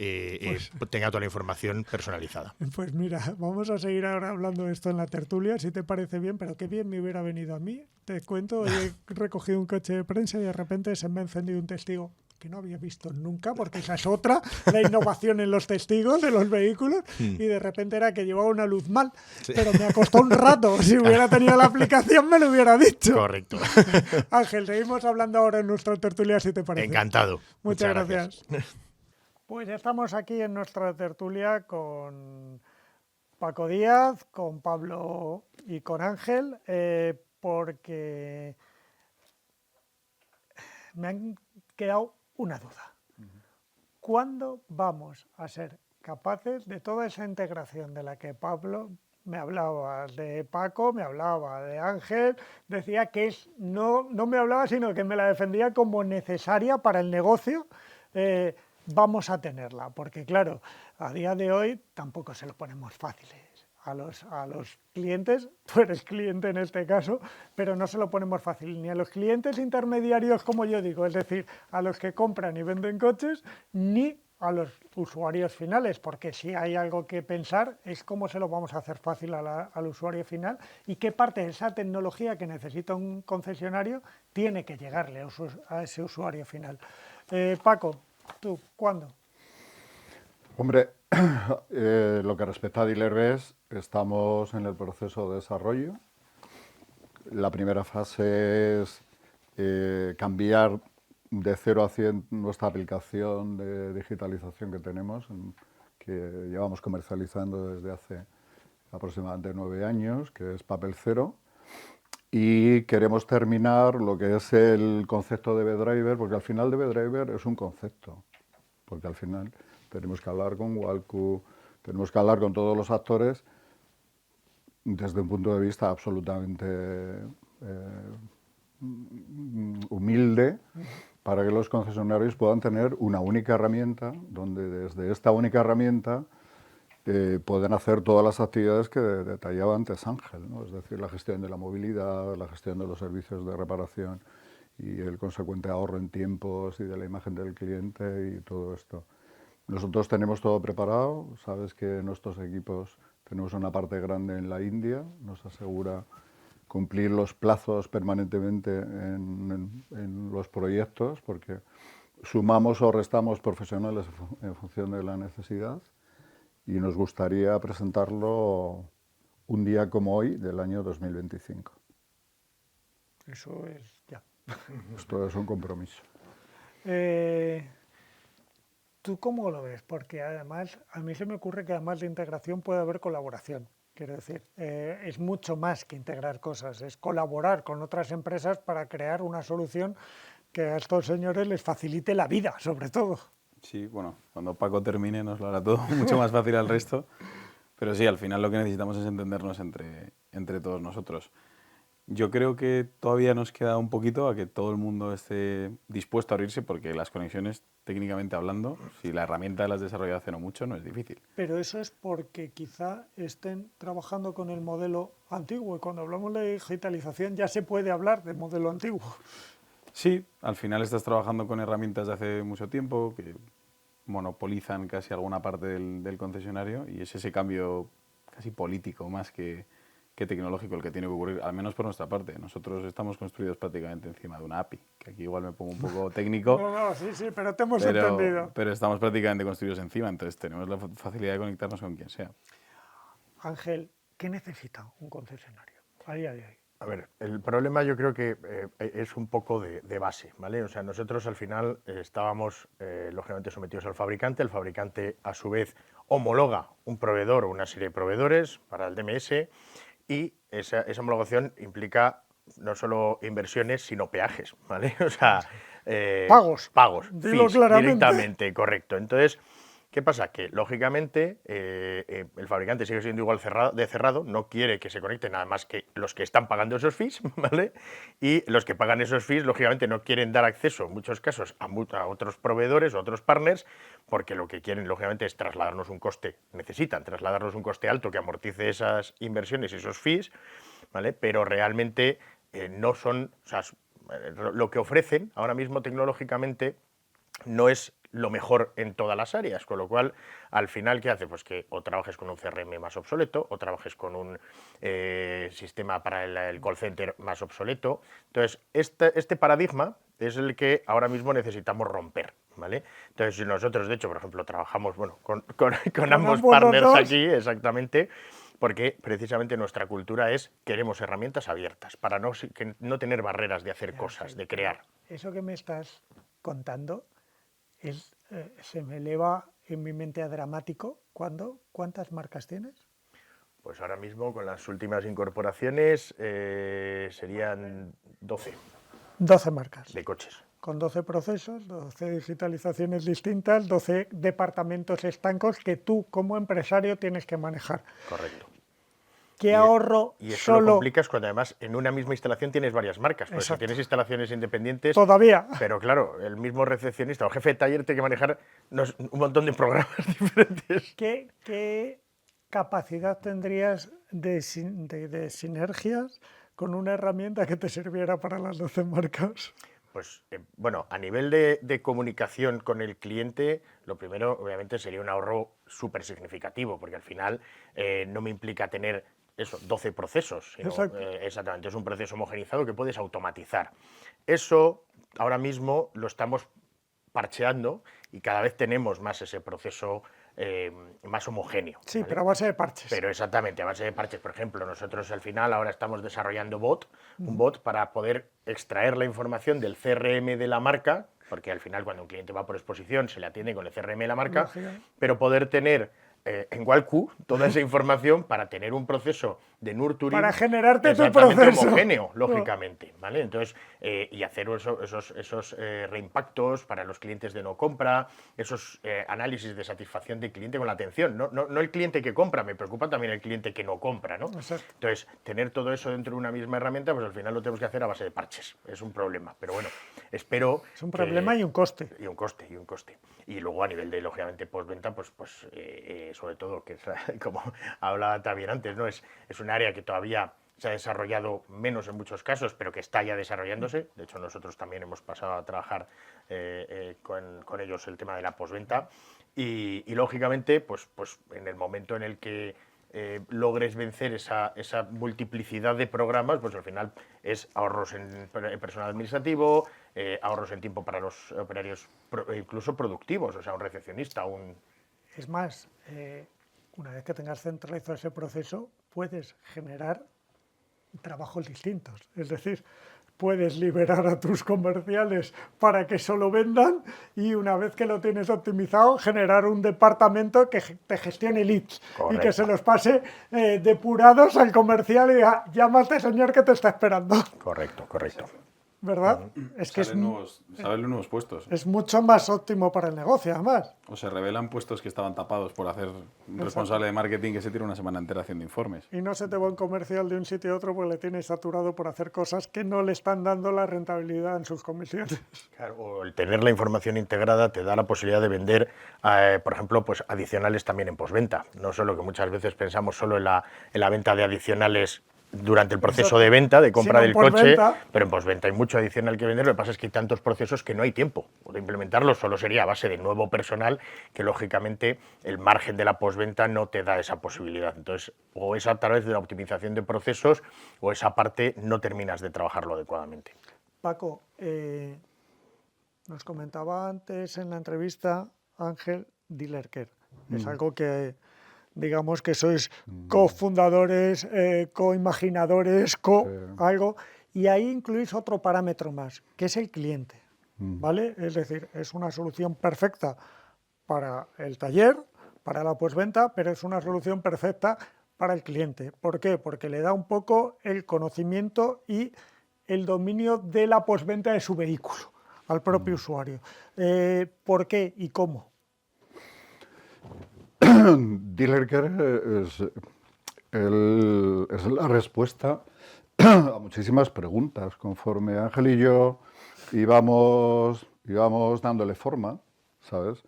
tenga toda la información personalizada. Pues mira, vamos a seguir ahora hablando de esto en la tertulia, si te parece bien, pero qué bien me hubiera venido a mí. Te cuento, hoy he recogido un coche de prensa y de repente se me ha encendido un testigo que no había visto nunca, porque esa es otra, la innovación en los testigos de los vehículos, y de repente era que llevaba una luz mal, pero me ha costado un rato. Si hubiera tenido la aplicación me lo hubiera dicho. Correcto. Ángel, seguimos hablando ahora en nuestra tertulia, si te parece. Encantado. Muchas gracias. Pues ya estamos aquí en nuestra tertulia con Paco Díaz, con Pablo y con Ángel, porque me han quedado una duda. ¿Cuándo vamos a ser capaces de toda esa integración de la que Pablo me hablaba, de Paco me hablaba, de Ángel decía que no me hablaba, sino que me la defendía como necesaria para el negocio? Vamos a tenerla, porque claro, a día de hoy tampoco se lo ponemos fáciles a los clientes. Tú eres cliente en este caso, pero no se lo ponemos fácil ni a los clientes intermediarios, como yo digo, es decir, a los que compran y venden coches, ni a los usuarios finales, porque si hay algo que pensar es cómo se lo vamos a hacer fácil al usuario final y qué parte de esa tecnología que necesita un concesionario tiene que llegarle a ese usuario final. Paco, ¿tú cuándo? Hombre, lo que respecta a DealerBest, estamos en el proceso de desarrollo. La primera fase es cambiar de 0 a 100 nuestra aplicación de digitalización que tenemos, que llevamos comercializando desde hace aproximadamente 9 años, que es Papel Cero. Y queremos terminar lo que es el concepto de B-Driver, porque al final de B-Driver es un concepto, porque al final tenemos que hablar con Walku, tenemos que hablar con todos los actores desde un punto de vista absolutamente humilde, para que los concesionarios puedan tener una única herramienta, donde desde esta única herramienta pueden hacer todas las actividades que detallaba antes Ángel, ¿no? Es decir, la gestión de la movilidad, la gestión de los servicios de reparación y el consecuente ahorro en tiempos y de la imagen del cliente y todo esto. Nosotros tenemos todo preparado, sabes que nuestros equipos tenemos una parte grande en la India, nos asegura cumplir los plazos permanentemente en los proyectos, porque sumamos o restamos profesionales en función de la necesidad, y nos gustaría presentarlo un día como hoy del año 2025. Eso es ya. Esto es un compromiso. ¿Tú cómo lo ves? Porque además, a mí se me ocurre que además de integración puede haber colaboración. Quiero decir, es mucho más que integrar cosas, es colaborar con otras empresas para crear una solución que a estos señores les facilite la vida, sobre todo. Sí, bueno, cuando Paco termine nos lo hará todo mucho más fácil al resto. Pero sí, al final lo que necesitamos es entendernos entre todos nosotros. Yo creo que todavía nos queda un poquito a que todo el mundo esté dispuesto a abrirse, porque las conexiones, técnicamente hablando, si la herramienta las desarrolla hace no mucho, no es difícil. Pero eso es porque quizá estén trabajando con el modelo antiguo, y cuando hablamos de digitalización ya se puede hablar de modelo antiguo. Sí, al final estás trabajando con herramientas de hace mucho tiempo que monopolizan casi alguna parte del concesionario, y es ese cambio casi político más que tecnológico el que tiene que ocurrir, al menos por nuestra parte. Nosotros estamos construidos prácticamente encima de una API, que aquí igual me pongo un poco técnico. No, sí, pero te hemos entendido. Pero estamos prácticamente construidos encima, entonces tenemos la facilidad de conectarnos con quien sea. Ángel, ¿qué necesita un concesionario a día de hoy? A ver, el problema yo creo que es un poco de base, ¿vale? O sea, nosotros al final estábamos lógicamente sometidos al fabricante. El fabricante, a su vez, homologa un proveedor o una serie de proveedores para el DMS, y esa homologación implica no solo inversiones, sino peajes, ¿vale? O sea, Pagos. Dilo fees, claramente. directamente, correcto. Entonces, ¿qué pasa? Que, lógicamente, el fabricante sigue siendo igual de cerrado, no quiere que se conecten nada más que los que están pagando esos fees, ¿vale? Y los que pagan esos fees, lógicamente, no quieren dar acceso, en muchos casos, a otros proveedores o otros partners, porque lo que quieren, lógicamente, es trasladarnos un coste, necesitan trasladarnos un coste alto que amortice esas inversiones y esos fees, ¿vale? Pero realmente no son, o sea, lo que ofrecen ahora mismo tecnológicamente no es lo mejor en todas las áreas, con lo cual, al final, ¿qué hace? Pues que o trabajes con un CRM más obsoleto, o trabajes con un sistema para el call center más obsoleto. Entonces, este paradigma es el que ahora mismo necesitamos romper, ¿vale? Entonces, nosotros, de hecho, por ejemplo, trabajamos con ambos partners aquí, exactamente, porque precisamente nuestra cultura es queremos herramientas abiertas, para no tener barreras de hacer cosas, de crear. Eso que me estás contando se me eleva en mi mente a dramático. ¿Cuántas marcas tienes? Pues ahora mismo, con las últimas incorporaciones, serían 12. 12 marcas. De coches. Con 12 procesos, 12 digitalizaciones distintas, 12 departamentos estancos que tú, como empresario, tienes que manejar. Correcto. ¿Qué ahorro y eso solo? lo complicas cuando además en una misma instalación tienes varias marcas. Pues si tienes instalaciones independientes... Todavía. Pero claro, el mismo recepcionista o jefe de taller tiene que manejar un montón de programas diferentes. ¿Qué capacidad tendrías de sinergias con una herramienta que te sirviera para las 12 marcas? Pues bueno, a nivel de comunicación con el cliente, lo primero obviamente sería un ahorro súper significativo, porque al final no me implica tener 12 procesos, sino, exactamente, es un proceso homogenizado que puedes automatizar. Eso ahora mismo lo estamos parcheando y cada vez tenemos más ese proceso más homogéneo. Sí, ¿vale? pero a base de parches. Pero exactamente, a base de parches. Por ejemplo, nosotros al final ahora estamos desarrollando un bot para poder extraer la información del CRM de la marca, porque al final cuando un cliente va por exposición se le atiende con el CRM de la marca, pero poder tener en Walku toda esa información para tener un proceso de nurturing para generarte tu proceso homogéneo, lógicamente, ¿vale? Entonces, y hacer esos reimpactos para los clientes de no compra, esos análisis de satisfacción del cliente con la atención, no el cliente que compra, me preocupa también el cliente que no compra, ¿no? Exacto. Entonces, tener todo eso dentro de una misma herramienta, pues al final lo tenemos que hacer a base de parches, es un problema, pero bueno, espero... Es un problema y un coste. Y un coste. Y luego a nivel de, lógicamente, postventa, pues sobre todo, que es, como hablaba también antes, ¿no? Es un área que todavía se ha desarrollado menos en muchos casos, pero que está ya desarrollándose. De hecho, nosotros también hemos pasado a trabajar con ellos el tema de la postventa. Y lógicamente, pues en el momento en el que logres vencer esa multiplicidad de programas, pues al final es ahorros en personal administrativo, ahorros en tiempo para los operarios incluso productivos, o sea, un recepcionista, Es más, una vez que tengas centralizado ese proceso, puedes generar trabajos distintos. Es decir, puedes liberar a tus comerciales para que solo vendan y una vez que lo tienes optimizado, generar un departamento que te gestione leads y que se los pase depurados al comercial y diga, llama a este señor que te está esperando. Correcto. ¿Verdad? Es que Salen nuevos puestos. es mucho más óptimo para el negocio, además. O se revelan puestos que estaban tapados por hacer un responsable de marketing que se tira una semana entera haciendo informes. Y no se te va un comercial de un sitio a otro porque le tienes saturado por hacer cosas que no le están dando la rentabilidad en sus comisiones. Claro, o el tener la información integrada te da la posibilidad de vender, por ejemplo, pues adicionales también en postventa. No solo que muchas veces pensamos solo en la venta de adicionales durante el proceso de venta, de compra del coche, pero en postventa hay mucho adicional que vender. Lo que pasa es que hay tantos procesos que no hay tiempo de implementarlos, solo sería a base de nuevo personal, que lógicamente el margen de la postventa no te da esa posibilidad. Entonces, o es a través de la optimización de procesos o esa parte no terminas de trabajarlo adecuadamente. Paco, nos comentaba antes en la entrevista Ángel Dillerker. Es algo que, digamos que sois cofundadores, coimaginadores, algo, y ahí incluís otro parámetro más, que es el cliente, ¿vale? Es decir, es una solución perfecta para el taller, para la postventa, pero es una solución perfecta para el cliente. ¿Por qué? Porque le da un poco el conocimiento y el dominio de la postventa de su vehículo al propio usuario. ¿Por qué y cómo? Dillerker es la respuesta a muchísimas preguntas. Conforme Ángel y yo íbamos dándole forma, ¿sabes?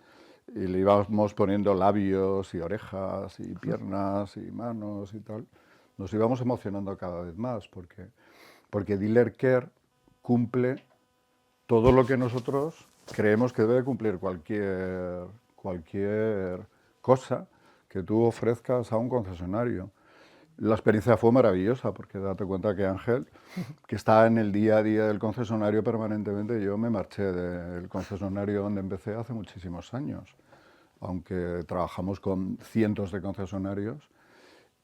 Y le íbamos poniendo labios y orejas y piernas y manos y tal, nos íbamos emocionando cada vez más porque Dillerker cumple todo lo que nosotros creemos que debe cumplir cualquier cosa que tú ofrezcas a un concesionario. La experiencia fue maravillosa, porque date cuenta que Ángel, que está en el día a día del concesionario permanentemente, yo me marché del concesionario donde empecé hace muchísimos años, aunque trabajamos con cientos de concesionarios,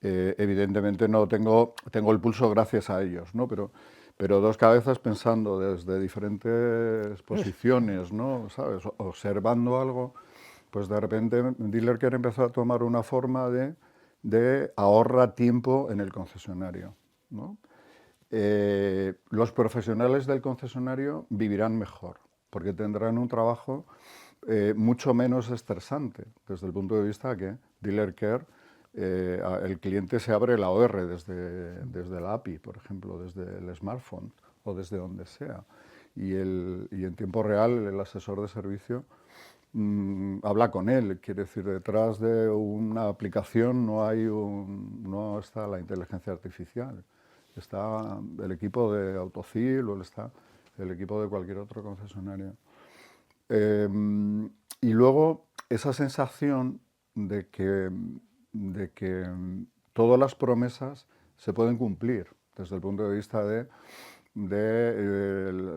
evidentemente no tengo el pulso gracias a ellos, ¿no? Pero dos cabezas pensando desde diferentes posiciones, ¿no? ¿Sabes? Observando algo, pues de repente Dillerker empezó a tomar una forma de ahorrar tiempo en el concesionario, ¿no? Los profesionales del concesionario vivirán mejor, porque tendrán un trabajo mucho menos estresante, desde el punto de vista que Dillerker, el cliente se abre la OR desde la API, por ejemplo, desde el smartphone o desde donde sea. Y en tiempo real el asesor de servicio habla con él. Quiere decir, detrás de una aplicación no está la inteligencia artificial. Está el equipo de Autocil o está el equipo de cualquier otro concesionario. Y luego esa sensación de que todas las promesas se pueden cumplir desde el punto de vista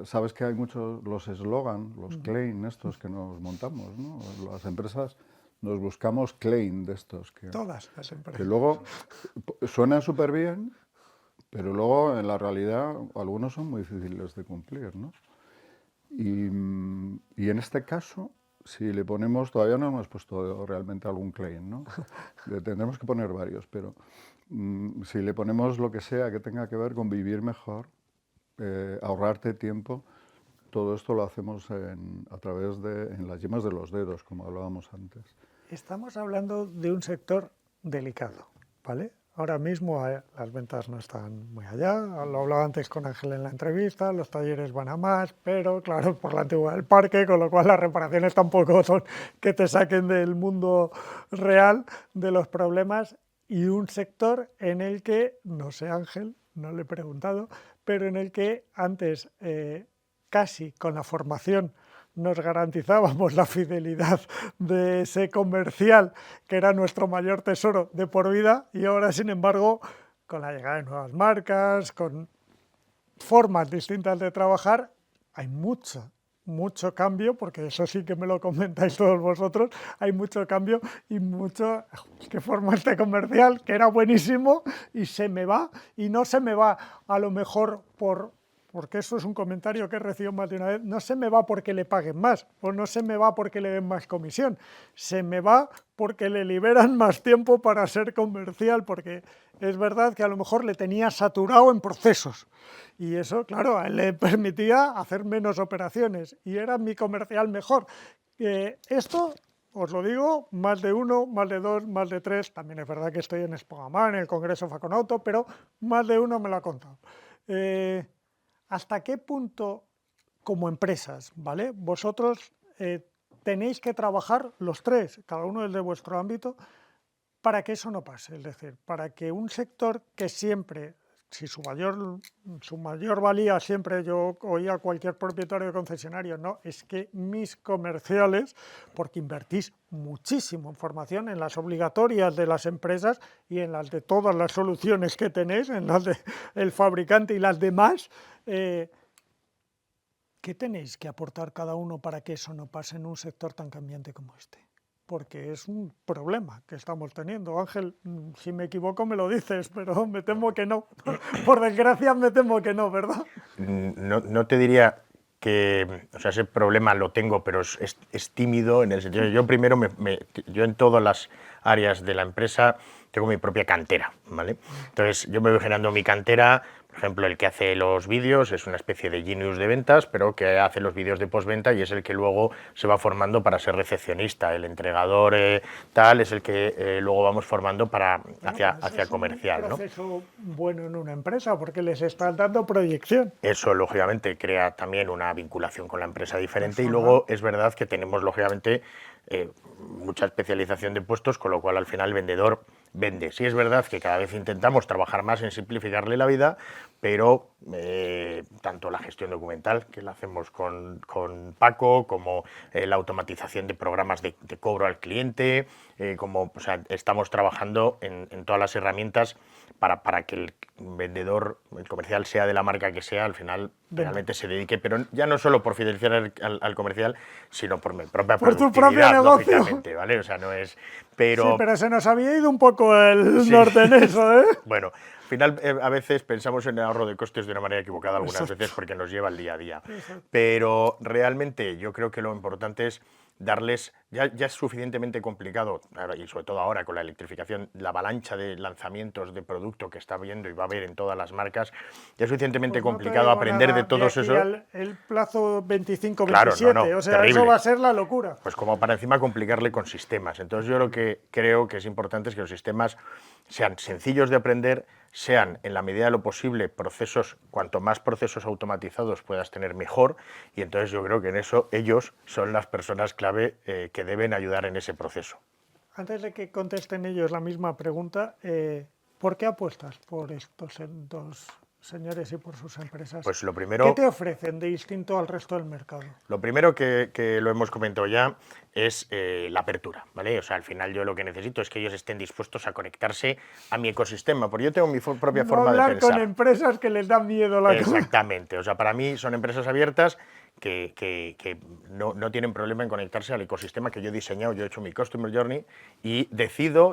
sabes que hay muchos los eslogan, los claim estos que nos montamos, ¿no? Las empresas nos buscamos claim de estos Todas las empresas. Que luego suenan súper bien, pero luego en la realidad algunos son muy difíciles de cumplir, ¿no? Y en este caso, si le ponemos, todavía no hemos puesto realmente algún claim, ¿no? Le tendremos que poner varios, pero si le ponemos lo que sea que tenga que ver con vivir mejor, ahorrarte tiempo, todo esto lo hacemos a través en las yemas de los dedos, como hablábamos antes. Estamos hablando de un sector delicado, ¿vale? Ahora mismo las ventas no están muy allá, lo hablaba antes con Ángel en la entrevista, los talleres van a más, pero claro, por la antigüedad del parque, con lo cual las reparaciones tampoco son que te saquen del mundo real de los problemas, y un sector en el que, no sé Ángel, no le he preguntado, pero en el que antes casi con la formación nos garantizábamos la fidelidad de ese comercial que era nuestro mayor tesoro de por vida, y ahora, sin embargo, con la llegada de nuevas marcas, con formas distintas de trabajar, hay mucha mucho cambio, porque eso sí que me lo comentáis todos vosotros, hay mucho cambio y mucho que forma este comercial, que era buenísimo y se me va, y no se me va a lo mejor porque eso es un comentario que he recibido más de una vez, no se me va porque le paguen más, o no se me va porque le den más comisión, se me va porque le liberan más tiempo para ser comercial, porque es verdad que a lo mejor le tenía saturado en procesos, y eso, claro, a él le permitía hacer menos operaciones, y era mi comercial mejor. Esto, os lo digo, más de uno, más de dos, más de tres, también es verdad que estoy en Expogamar, en el Congreso Faconauto, pero más de uno me lo ha contado. ¿Hasta qué punto, como empresas, ¿vale? Vosotros tenéis que trabajar los tres, cada uno desde vuestro ámbito, para que eso no pase? Es decir, para que un sector que siempre, si su mayor valía siempre, yo oía a cualquier propietario de concesionario, no, es que mis comerciales, porque invertís muchísimo en formación, en las obligatorias de las empresas y en las de todas las soluciones que tenéis, en las del fabricante y las demás, ¿qué tenéis que aportar cada uno para que eso no pase en un sector tan cambiante como este? Porque es un problema que estamos teniendo. Ángel, si me equivoco me lo dices, pero me temo que no. Por desgracia me temo que no, ¿verdad? No te diría que, o sea, ese problema lo tengo, pero es tímido en el sentido. Yo primero, yo en todas las áreas de la empresa tengo mi propia cantera, ¿vale? Entonces yo me voy generando mi cantera. Por ejemplo, el que hace los vídeos es una especie de genius de ventas, pero que hace los vídeos de postventa y es el que luego se va formando para ser recepcionista. El entregador tal es el que luego vamos formando para hacia comercial, ¿no? Es un proceso bueno en una empresa porque les estás dando proyección. Eso, lógicamente, crea también una vinculación con la empresa diferente y luego es verdad que tenemos, lógicamente, mucha especialización de puestos, con lo cual al final el vendedor vende. Sí es verdad que cada vez intentamos trabajar más en simplificarle la vida, pero tanto la gestión documental, que la hacemos con Paco, como la automatización de programas de cobro al cliente, como, o sea, estamos trabajando en todas las herramientas para que el vendedor, el comercial, sea de la marca que sea, al final realmente se dedique, pero ya no solo por fidelizar al comercial, sino por mi propia por tu propio productividad, negocio, lógicamente, ¿vale? O sea, no es... Pero... Sí, pero se nos había ido un poco el norte en eso, ¿eh? Bueno, al final a veces pensamos en el ahorro de costes de una manera equivocada algunas veces porque nos lleva el día a día. Pero realmente yo creo que lo importante es darles, ya es suficientemente complicado, y sobre todo ahora con la electrificación, la avalancha de lanzamientos de producto que está viendo y va a haber en todas las marcas, ya es suficientemente complicado aprender de todos esos. El plazo 25-27, claro, o sea, terrible. eso va a ser la locura. Pues como para encima complicarle con sistemas. Entonces yo lo que creo que es importante es que los sistemas sean sencillos de aprender, sean en la medida de lo posible procesos, cuanto más procesos automatizados puedas tener mejor, y entonces yo creo que en eso ellos son las personas clave que deben ayudar en ese proceso. Antes de que contesten ellos la misma pregunta, ¿por qué apuestas por estos dos señores y por sus empresas? Pues lo primero, ¿qué te ofrecen de distinto al resto del mercado? Lo primero que lo hemos comentado ya es la apertura, ¿vale? O sea, al final yo lo que necesito es que ellos estén dispuestos a conectarse a mi ecosistema, porque yo tengo mi propia forma de pensar. Con empresas que les da miedo la cosa. Exactamente, o sea, para mí son empresas abiertas que no tienen problema en conectarse al ecosistema que yo he diseñado. Yo he hecho mi Customer Journey y he decidido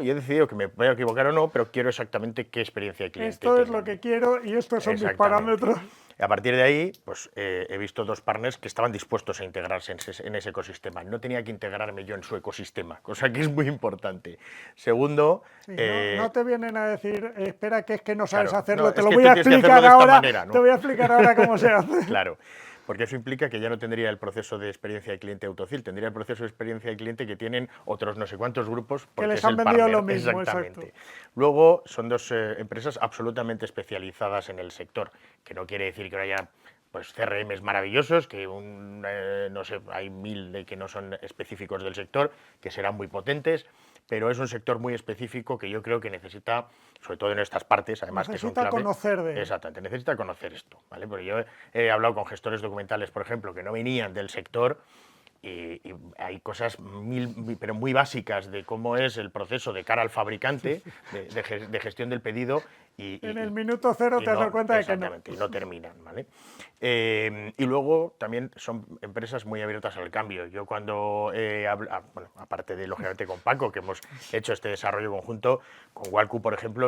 que me voy a equivocar o no, pero quiero exactamente qué experiencia de cliente. Esto es lo que quiero y estos son mis parámetros. Y a partir de ahí, pues he visto dos partners que estaban dispuestos a integrarse en ese ecosistema. No tenía que integrarme yo en su ecosistema, cosa que es muy importante. Segundo... Sí, no te vienen a decir, espera, que es que no sabes hacerlo, te lo que voy a explicar ahora, manera, ¿no? Te voy a explicar ahora cómo se hace. Claro. Porque eso implica que ya no tendría el proceso de experiencia de cliente Autocil, tendría el proceso de experiencia de cliente que tienen otros no sé cuántos grupos. Que les han vendido lo mismo, exactamente. Exacto. Luego son dos empresas absolutamente especializadas en el sector, que no quiere decir que ahora haya pues CRMs maravillosos, que no sé, hay 1000 que no son específicos del sector, que serán muy potentes, pero es un sector muy específico que yo creo que necesita, sobre todo en estas partes, además que son clave. Necesita conocer de... Exactamente, necesita conocer esto, ¿vale? Porque yo he hablado con gestores documentales, por ejemplo, que no venían del sector y hay cosas pero muy básicas de cómo es el proceso de cara al fabricante, de gestión del pedido, En el minuto cero te das cuenta de que no. Exactamente, y no terminan, ¿vale? Y luego también son empresas muy abiertas al cambio. Yo cuando, bueno, aparte de, lógicamente, con Paco, que hemos hecho este desarrollo conjunto, con Walku, por ejemplo,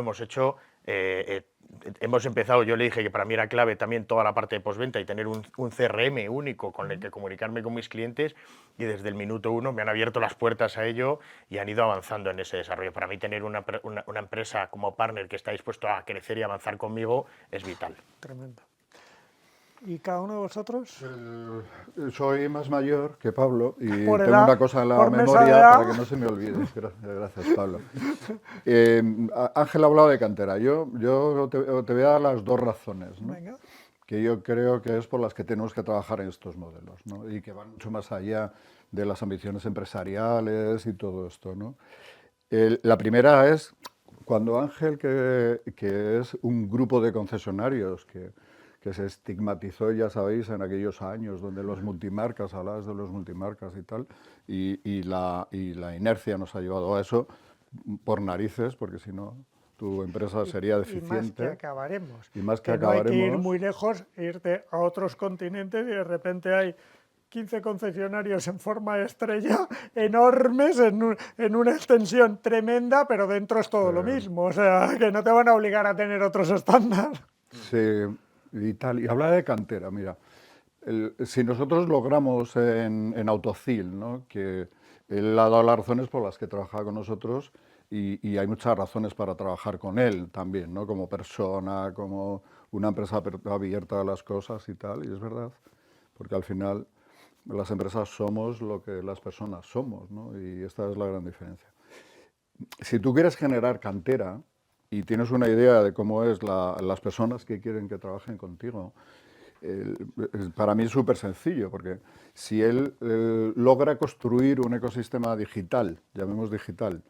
hemos empezado, yo le dije que para mí era clave también toda la parte de postventa y tener un CRM único con el que comunicarme con mis clientes, y desde el minuto uno me han abierto las puertas a ello y han ido avanzando en ese desarrollo. Para mí tener una empresa como partner que está dispuesto a crecer y avanzar conmigo es vital. Tremendo. ¿Y cada uno de vosotros? Soy más mayor que Pablo y Por tengo edad, una cosa en la por mesa de memoria edad. para que no se me olvide. Gracias, Pablo. Ángel ha hablado de cantera. Yo te voy a dar las dos razones, ¿no? Venga. Que yo creo que es por las que tenemos que trabajar en estos modelos, ¿no? Y que van mucho más allá de las ambiciones empresariales y todo esto, ¿no? La primera es cuando Ángel, que es un grupo de concesionarios que se estigmatizó, ya sabéis, en aquellos años donde los multimarcas, hablabas de los multimarcas y tal, y la inercia nos ha llevado a eso por narices, porque si no tu empresa sería deficiente. Y más que acabaremos. Y más que no hay que ir acabaremos. muy lejos, irte a otros continentes y de repente hay 15 concesionarios en forma de estrella, enormes, en una extensión tremenda, pero dentro es todo lo mismo. O sea, que no te van a obligar a tener otros estándares. Sí, y tal. Y habla de cantera, mira. Si nosotros logramos en Autocil, ¿no? Que él ha dado las razones por las que trabaja con nosotros y hay muchas razones para trabajar con él también, ¿no? Como persona, como una empresa abierta a las cosas y tal, y es verdad, porque al final las empresas somos lo que las personas somos, ¿no? Y esta es la gran diferencia. Si tú quieres generar cantera y tienes una idea de cómo es las personas que quieren que trabajen contigo, para mí es súper sencillo, porque si él logra construir un ecosistema digital, llamemos digital,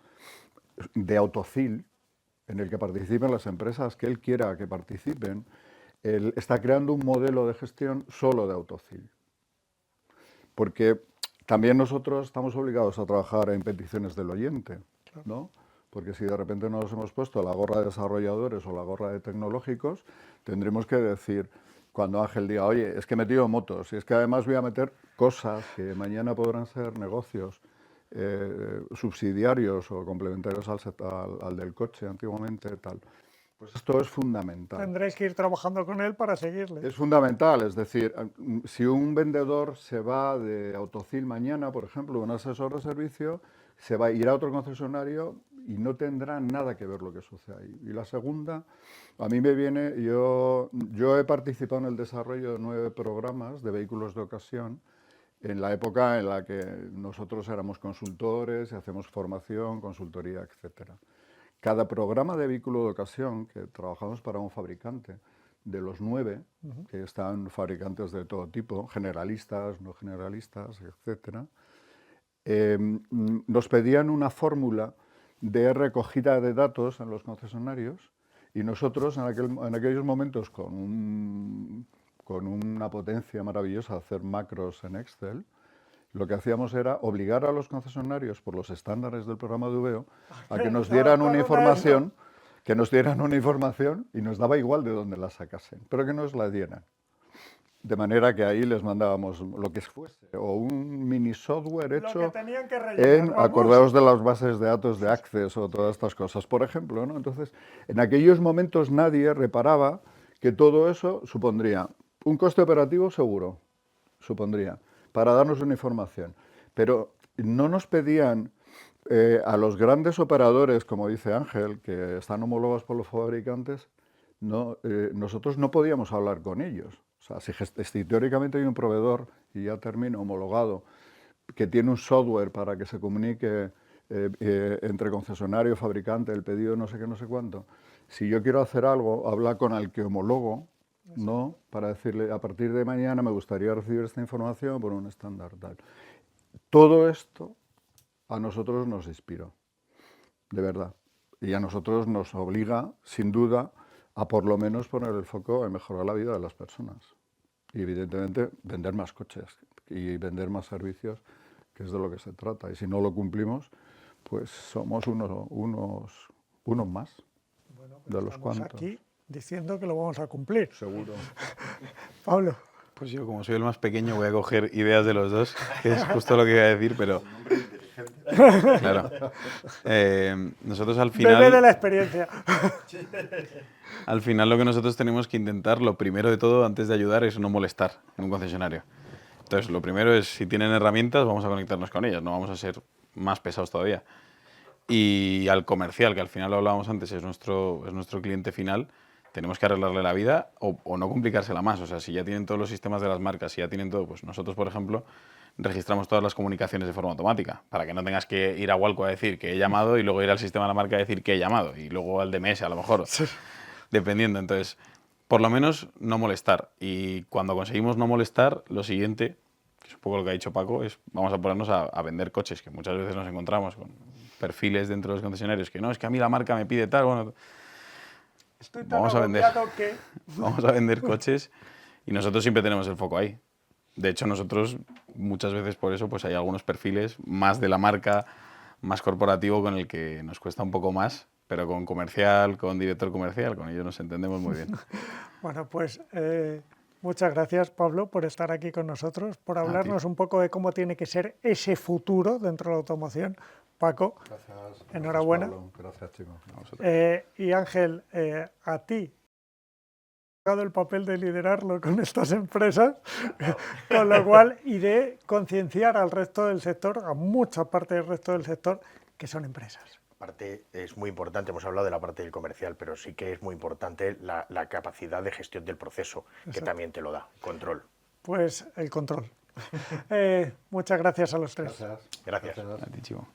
de Autocil, en el que participen las empresas que él quiera que participen, él está creando un modelo de gestión solo de Autocil. Porque también nosotros estamos obligados a trabajar en peticiones del oyente, ¿no? Porque si de repente nos hemos puesto la gorra de desarrolladores o la gorra de tecnológicos, tendremos que decir, cuando Ángel diga, oye, es que he metido motos, y es que además voy a meter cosas que mañana podrán ser negocios subsidiarios o complementarios al del coche antiguamente, tal. Pues esto es fundamental. Tendréis que ir trabajando con él para seguirle. Es fundamental, es decir, si un vendedor se va de Autocil mañana, por ejemplo, un asesor de servicio, se va a ir a otro concesionario y no tendrá nada que ver lo que sucede ahí. Y la segunda, a mí me viene, yo he participado en el desarrollo de 9 programas de vehículos de ocasión en la época en la que nosotros éramos consultores y hacemos formación, consultoría, etcétera. Cada programa de vehículo de ocasión que trabajamos para un fabricante, de los 9, que están fabricantes de todo tipo, generalistas, no generalistas, etcétera, nos pedían una fórmula de recogida de datos en los concesionarios y nosotros en aquellos momentos con una potencia maravillosa de hacer macros en Excel, lo que hacíamos era obligar a los concesionarios por los estándares del programa de VO a que nos dieran una información, y nos daba igual de dónde la sacasen, pero que nos la dieran. De manera que ahí les mandábamos lo que fuese, o un mini software hecho acordaos de las bases de datos de Access o todas estas cosas, por ejemplo, ¿no? Entonces, en aquellos momentos nadie reparaba que todo eso supondría un coste operativo seguro, para darnos una información. Pero no nos pedían a los grandes operadores, como dice Ángel, que están homologados por los fabricantes, nosotros no podíamos hablar con ellos. O sea, si teóricamente hay un proveedor, y ya termino, homologado, que tiene un software para que se comunique entre concesionario y fabricante, el pedido no sé qué, no sé cuánto, si yo quiero hacer algo, habla con el que homologo, ¿no? Para decirle, a partir de mañana me gustaría recibir esta información por un estándar tal. Todo esto a nosotros nos inspiró, de verdad. Y a nosotros nos obliga, sin duda, a por lo menos poner el foco en mejorar la vida de las personas. Y evidentemente vender más coches y vender más servicios, que es de lo que se trata. Y si no lo cumplimos, pues somos unos más. de los Estamos cuantos. aquí diciendo que lo vamos a cumplir. Seguro. Pablo. Pues yo, como soy el más pequeño, voy a coger ideas de los dos, que es justo lo que iba a decir, pero... Claro. Nosotros al Bebé de final... la experiencia. Al final lo que nosotros tenemos que intentar, lo primero de todo, antes de ayudar, es no molestar en un concesionario. Entonces, lo primero es, si tienen herramientas, vamos a conectarnos con ellas, no vamos a ser más pesados todavía. Y al comercial, que al final lo hablábamos antes, es nuestro cliente final, tenemos que arreglarle la vida o no complicársela más. O sea, si ya tienen todos los sistemas de las marcas, si ya tienen todo, pues nosotros, por ejemplo, registramos todas las comunicaciones de forma automática, para que no tengas que ir a Walco a decir que he llamado y luego ir al sistema de la marca a decir que he llamado, y luego al DMS a lo mejor, dependiendo. Entonces, por lo menos no molestar. Y cuando conseguimos no molestar, lo siguiente, que es un poco lo que ha dicho Paco, es vamos a ponernos a vender coches, que muchas veces nos encontramos con perfiles dentro de los concesionarios que no, es que a mí la marca me pide tal, bueno, Estoy tan vamos a vender. agobiado que... Vamos a vender coches y nosotros siempre tenemos el foco ahí. De hecho, nosotros muchas veces por eso pues hay algunos perfiles más de la marca, más corporativo, con el que nos cuesta un poco más, pero con comercial, con director comercial, con ellos nos entendemos muy bien. Bueno, pues muchas gracias, Pablo, por estar aquí con nosotros, por hablarnos un poco de cómo tiene que ser ese futuro dentro de la automoción. Paco, Gracias. enhorabuena. Pablo. Gracias, chicos. A vosotros. Y Ángel, a ti, has dado el papel de liderarlo con estas empresas, con lo cual, y de concienciar al resto del sector, a mucha parte del resto del sector, que son empresas. Parte es muy importante, hemos hablado de la parte del comercial, pero sí que es muy importante la capacidad de gestión del proceso, que también te lo da, control. Pues el control. Muchas gracias a los tres. Gracias. Gracias. A ti, chico.